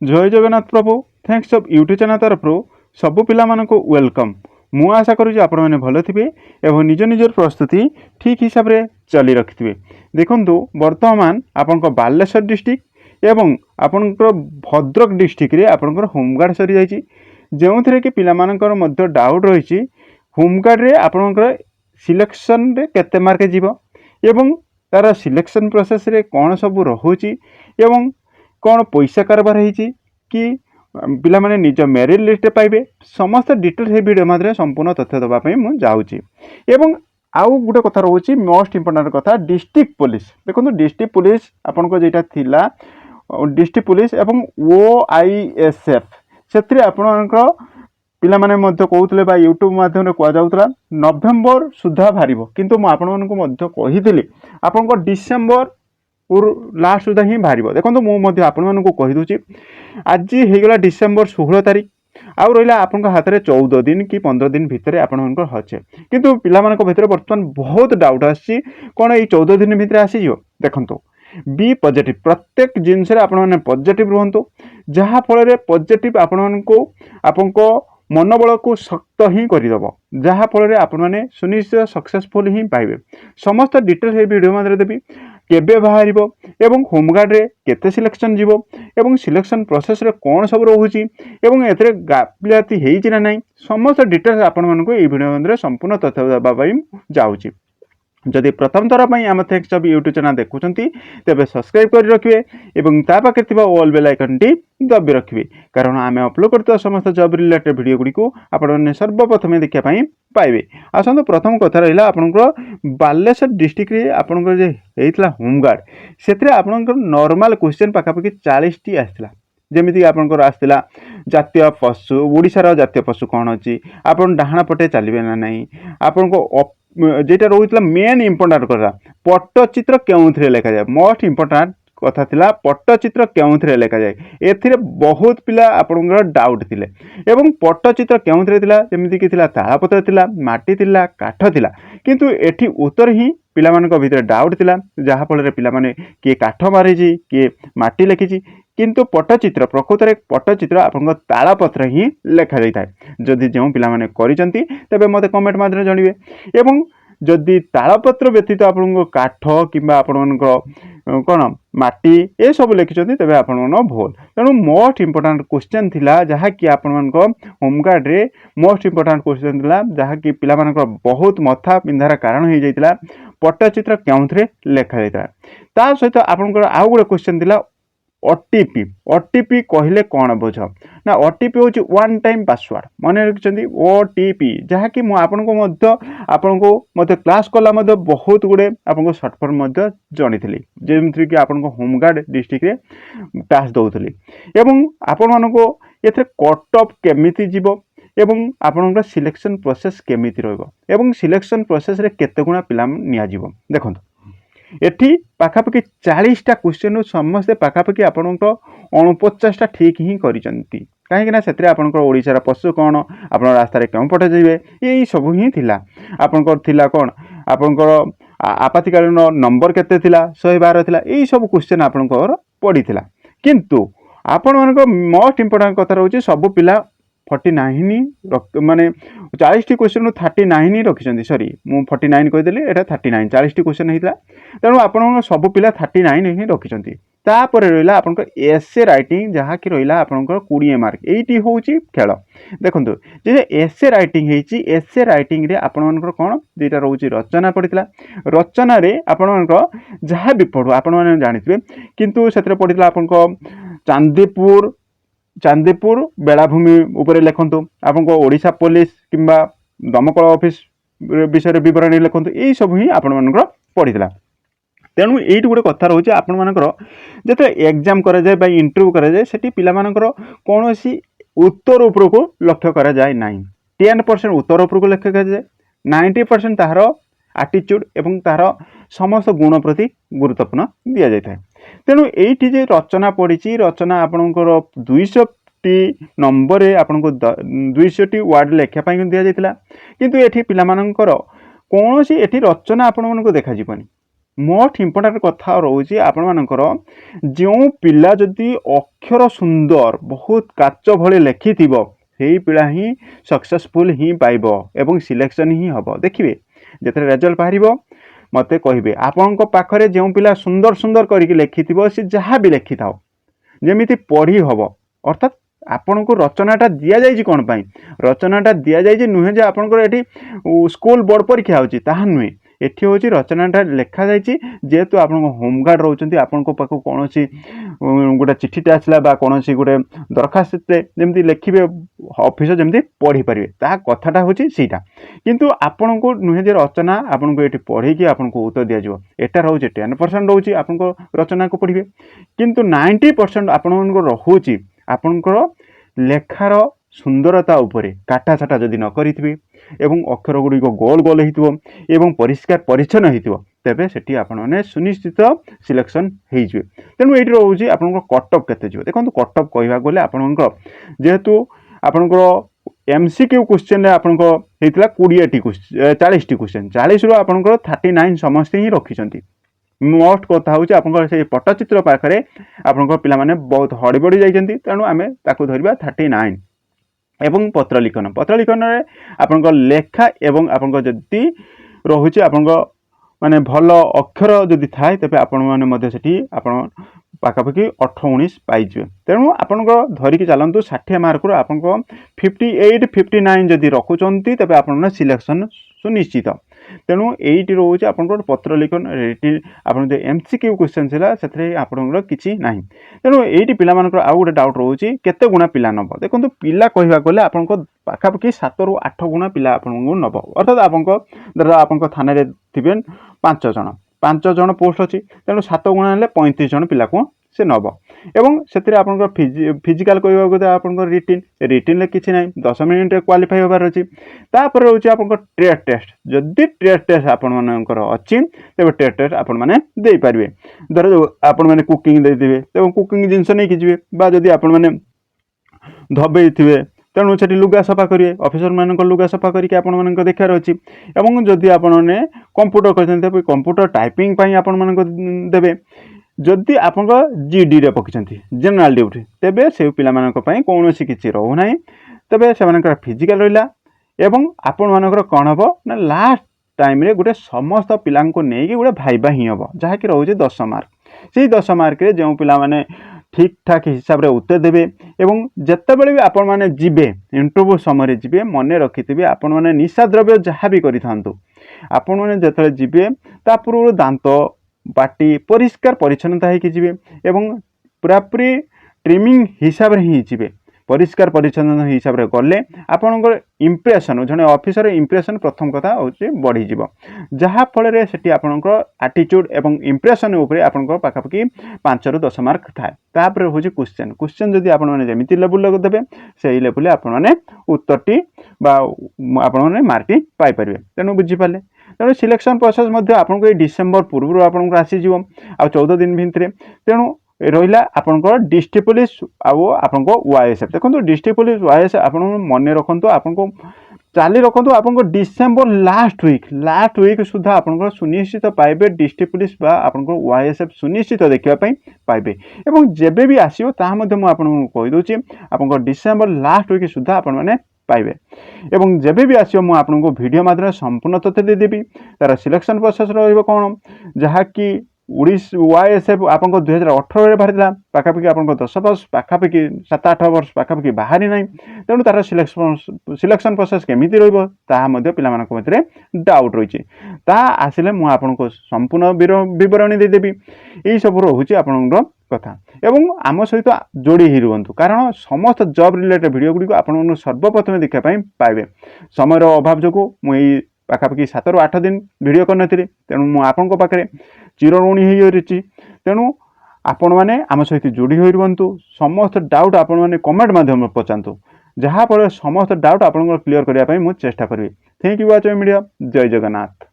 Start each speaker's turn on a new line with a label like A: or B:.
A: जय जगन्नाथ प्रभु thanks of YouTube channel तरफ सबु पिला मानक वेलकम। मु आशा करूँ आपण मैंने भल थे और निज निजर प्रस्तुति ठीक हिसाब से चली रखिथे। देखु बर्तमान आपण बालेश्वर डिस्ट्रिक्ट एवं आपणकर भद्रक डिस्ट्रिक्ट रे आपणकर होमगार्ड सरी जाइए जो थे कि पिलामानकर डाउट रही होमगार्ड रे आपणकर सिलेक्शन रे केते मार्क जीव एवं तार सिलेक्शन प्रोसेस रे कौन सब रोचे एवं कौन पैसा कारबार होती कि पिला माने निज मेरिट लिस्ट पाइबे समस्त डिटेल्स ये वीडियो माध्यम संपूर्ण तथ्य देवाई मुझे जाऊँगी। एवं आउ गोटे कथा रोचे मोस्ट इंपोर्टेंट कथा डिस्ट्रिक्ट पुलिस देखो डिस्ट्रिक्ट पुलिस आपन जेटा थिला डिस्ट्रिक्ट पुलिस एवं OISF से आपणकर पिला माने मध्य कहते बा यूट्यूब माध्यम कहला नवेम्बर सुधा बाहर किंतु मुझे कही आपन डिसेम्बर लास्ट सुधा ही बाहर। देखो मुझे आपको आज होगा डिसेम्बर 16 तारीख आउ रहा आपन हाथ में 14 दिन कि 15 दिन भितर आपंकर अच्छे किंतु पिला भितर बर्तमान बहुत डाउट आसी कौन ये 14 दिन भितर आसीज। देखो बी पॉजिटिव प्रत्येक जिनस पॉजिटिव रुहतु जहाँफल पॉजिटिव आपण मनोबल को शक्त ही करदेव जहाँफल आपने सुनिश्चित सक्सेसफुल ही पाइबे। समस्त डिटेल्स ये वीडियो मध्य देवी केबे बाहर एवं होमगार्ड रे केते सिलेक्शन जीवो एवं सिलेक्शन प्रोसेस रे कौन सब रोचे एवं एथरे गाफिलति हेइछि ना नहीं समस्त डिटेल्स आपण मानको ए वीडियो मध्य संपूर्ण तथ्य देबा जाउछि। जदि प्रथम थर पर आम थैंक्स ऑफ यूट्यूब चैनल देखुंती तेबे सब्सक्राइब कर रखिए एवं ता पाखे थिबा ऑल बेल आइकन टी दबी रखिए कारण आम अपलोड करता समस्त जॉब रिलेटेड वीडियो गुडी को आपण सर्वप्रथम देखा पाइबे। आसतु प्रथम कथा रहा आपंकर बालेश्वर डिस्ट्रिक्ट रे आपंकर जे हेइतला होमगार्ड से आपंकर नॉर्मल क्वेश्चन पाखापाखि 40 टी आसला जमीक आपंकर आसला जातीय पशु ओडिशार जातीय पशु कौन अच्छी आपन डाहाण पटे चलिए ना नहीं आपन जेटा रोला मेन इंपोर्टाट कथा पट्टचित्र क्यों लेखा जाए मोस्ट इंपोर्टाट कथा थिला पट्टचित्र क्यों लेखा जाए ए बहुत पिला आपंकर डाउट थिले एवं पट्टचित्र क्यों जमीक तालपत्र थिला माटी थिला काठ थिला किंतु एठी उत्तर ही पिला मानक भितर डाउट थिला जहाँफल पिला माने किए काठ मारी किए माटी लिखी किंतु पट्टचित्र प्रकृत में पट्टचित्र आपन तालपत्र ही लेखा जाए जदि जो पिलाने करिसेंती तेबे मते कमेंट माध्यम जानवे एवं जदि तालपत्र व्यतीत आपन काठ किंबा आपन कौन माटी ये सब लिखिं तेज आप भूल तेणु मोस्ट इंपोर्टाट क्वेश्चन थिला जहाँकि आपण होमगार्ड रे मोस्ट इंपोर्टाट क्वेश्चन थिला जहाँकि पिला बहुत मथा पिंधार कारण हो जाता पट्टचित्र क्यों लेखा जाता ता सहित आपन आउ गोटे क्वेश्चन थिला ओटीपी ओटीपी कहले कौन बुझ ना ओटीपी हूँ वन टाइम पासवर्ड मन रखिंट ओटीपी जहाँकि आपको मत क्लास कला बहुत गुड़े आपको सर्ट फर्म जनी जमी कि आप होमगार्ड डिस्ट्रिक्ट रे क्लास दौली एवं आपण मानक ये कट ऑफ केमिति जीव एवं आपणकर सिलेक्शन प्रोसेस केमिति रहिबो एवं सिलेक्शन प्रोसेस रे केते गुणा पिला निया जीव। देखो एठी पाखापाखि 40टा क्वेश्चन समस्ते पाखापाखि आपणकर 49टा ठीक ही करिसंती कहीं से ओडिशार पशु कौन आप रास्ता क्यों पटे जाइए यही सब ही थिला आपणकर थिला कौन आपणकर आपातकालीन नंबर केते थिला 112 थिला यही सब क्वेश्चन आपणकर पड़ी थिला किंतु आपण मानक मोस्ट इंपोर्टेंट कथा रोचे सब पिला 49 माने 40 टी क्वेश्चन 39 रखिंट सॉरी मु 49 कहीदेली एटा 39 40 टी क्वेश्चन होता तेणु आपण सब पिला 39 ही रखिंट तापर रहा आपन एसे राइटिंग जहाँ कि रहा आपंकर 20 मार्क ये हूँ खेल। देखो जे एसे राइटिंग होती एसे राइटिंग रे आपंकर कौन दुईटा रोचे रचना पड़ता रचन आपण जहाँ भी पढ़ू आपण जानते किंतु से पड़ता आपको चांदीपुर बेलाभूमि उपरे लिखंतु आपको ओडिशा पुलिस किंबा दमकल ऑफिस विषय विवरणी लिखंतु यही सब ही आपण पड़ता तेणु ये गोटे कथा रोचे आपण मानकर जो एग्जाम कराए बा इंटरव्यू कराए से पिलामानकर कौन उत्तर उपरक लक्ष्य करा जाए ना 10% उत्तर उपरक लक्ष्य कराए 90% तार आटीट्यूड एवं तार समस्त गुण प्रति गुरुत्वपूर्ण दि जाए। तेणु ये रचना पड़ी रचना आपणकर 200 टी नंबर आपको 200 टी वार्ड लेखापी दि जाता किंतु ये पिलामानकर कौन सी रचना आपण देखा मोस्ट इंपोर्टेंट कथा रोचे आपण मानकर जो पिला जदि अक्षर सुंदर बहुत काच भली लेखि से पिला ही सक्सेसफुल ही पाइब एवं सिलेक्शन ही हम देखिए जिते रिजल्ट बाहर मते कहे आपण पाखरे जो पिला सुंदर सुंदर करके लेखि सी जहाँ भी लेखि था जमी पढ़ी हम अर्थात आपण को रचनाटा दि जाए कौन पाई रचनाटा दि जाए नुहे जे आपंकर ये स्कूल बोर्ड परीक्षा होता नुहे एठी हूँ रचनाटा लेखा जाइए जेहेतु आप होमगार्ड रोचे आपण कौन गोटे चिठीटे आसला कौन गोटे दरखास्त जमी लिखे ऑफिस जमी पढ़ी पारे ता कथाटा हूँ सीटा किंतु आपण को नुहे जे रचना आपन को ये पढ़ी आपको उत्तर दि जाव एटा रोचे 10% रोचे आप रचना को पढ़े किंतु 90% आपण रोचे आपणकर लेखार सुंदरता उपरे काटा छाटा जदि न करिथिबे एवं अक्षर गुड़िक गोल गोल होइथिबो एवं परिष्कार परिच्छन्न होइथिबो तेबे सेठी आपण माने सुनिश्चित सिलेक्शन होइजिबे। तेणु एठी रहउछि आपणकर कटअप केते जिवो देखंतु कटअप कहबा गले आपणकर जेहेतु आपणकर एमसीक्यू क्वेश्चन रे आपणकर हेतिला 20 टी क्वेश्चन 40 टी क्वेश्चन 40 रो आपणकर 39 समस्त ही रखिसंती मोस्ट कथा हूँ आप पट्टचित्र पाखे आपण पाने बहुत हड़बड़ी जाइए तेणु आम ताकू धरवा 39 एवं पत्र लिखन आपण लेखा एवं आपण जदि रोचे आपण माने भल अक्षर जदि थाए तेज आपण मैंने आपण पाखापाखि 18-19 पाइजे तेणु आपण धरिकी चलतु 60 मार्क रू आप 58-59 जदि रखुंट तेज आप सिलेक्शन सुनिश्चित। तेणु यही रोचे आप पत्र लिखन आप एमसीक्यू क्वेश्चन से आपंकर किसी ना तेणु ये पिला आउ गोटे डाउट रोचे केते गुणा पिला नब देखो पिला कहवा गले आप पाखापाखि 7 ରୁ 8 गुणा पिला आपको नब अर्थात आप थाना थे 5 जन पोस्ट अच्छी तेणु 7 गुणा 35 जन पिला को से नब एवं से फिजिकाल कहवा आप रिटिन किसी ना 10 मिनिट क्वालिफाई होबार अच्छी तापर रोचे आप ट्रेड टेस्ट जदि ट्रेड टेस्ट आपर अच्छी तेज ट्रेड टेस्ट आप दे पारे धर आप कुकिंग देते तेज कुकिंग जिनस नहीं जी जदि आप धबे थे तेणु से लुगा सफा करेंगे ऑफिसर मान लुगा सफा करके आपण देखार अच्छी एवं जदि आपने कंप्यूटर कर कंप्यूटर टाइपिंग आपण देवे जदि आप जीडी रे पकड़ जनरल ड्यूटी तेबे से पिला कौन किसी रोना तेबे से फिजिकल रहा एवं आपण मानकर कौन हम ना लास्ट टाइम रे गोटे समस्त पिला नहीं गोटे भाइबा ही हम जहाँकि रोचे 10 मार्क से 10 मार्क रे जो पिला माने ठीक ठाक हिसाब रे उत्तर देवे एवं जितेबाला भी आपण मैंने जीवे इंटरव्यू समय जीवे मन रखिथे आपण मैंने निशा द्रव्य जहाँ भी करूँ आपण मैंने जिते जीवे ता पूर्व दांत पाटी परिष्कार परिच्छन्नता होगी जीवे एवं पूरापूरी ट्रिमिंग हिसाब रे ही जीवे परिष्कार परिच्छन्न हिसाब रे गले आपणकर इम्प्रेशन जड़े ऑफिसर इम्प्रेशन प्रथम कथा हूँ बढ़ी जहाँ फल से आपणकर आटीट्यूड एवं इम्प्रेशन उपरे आपणकर पाखापाखि 5 ରୁ 10 मार्क थाए तापर हूँ क्वेश्चन जदि आपमि लेवल देवे से लेवल आपने उत्तरटी आपने मार्कटी पाइपर तेणु बुझीपारे तेणु सिलेक्शन प्रोसेस आपको डिसेम्बर पूर्व आपको आसीज आ 14 दिन भितर तेणु रहा आपंकर डिस्ट्रिक्ट पुलिस आपको ओआईएसएफ देखो डिस्ट्रिक्ट पुलिस ओआईएसएफ आप मन रखु आपको चाली रखु आप डिसेम्बर लास्ट वीक सुधा आप सुनिश्चित पाइबे डिस्ट्रिक्ट पुलिस आपको ओआईएसएफ सुनिश्चित देखापी पाइबे एवं जेबे भी आसो आपको कहीदे आप डिसेम्बर लास्ट वीक सुधा आपने पाइबे एवं जेबे भी आसो मुझे आपको वीडियो माध्यम संपूर्ण तथ्य देदेवी तार सिलेक्शन प्रोसेस रौन जहाँकि ओआईएसएफ आप 2018 बाहरी पाखापाखि आप 10 वर्ष पाखापाखि 7-8 वर्ष पाखापाखि बाहरी ना तेणु तार सिलेक्शन प्रोसेस केमी पिला मध्य डाउट रही आसिले मुझे आपको संपूर्ण बरणी देदेवी यही सब रोचे आपंकर कथा एवं आम सहित जोड़ी ही रुहतु कारण समस्त जॉब रिलेटेड वीडियो गुड़ी आप सर्वप्रथम देखापी पाइबे समय अभाव जो मुझे पाखापाखि 7 ରୁ 8 दिन वीडियो करनी तेणु मुझे पाखे चिरऋणी हो रही तेणु आपण मैंने आम सहित जोड़ी हो रुहतु समस्त डाउट आपण मैंने कमेंट माध्यम पचातु जहाँफल समस्त डाउट आप क्लीयर करने मुझे चेष्टा करी। Thank you watching video. जय जगन्नाथ।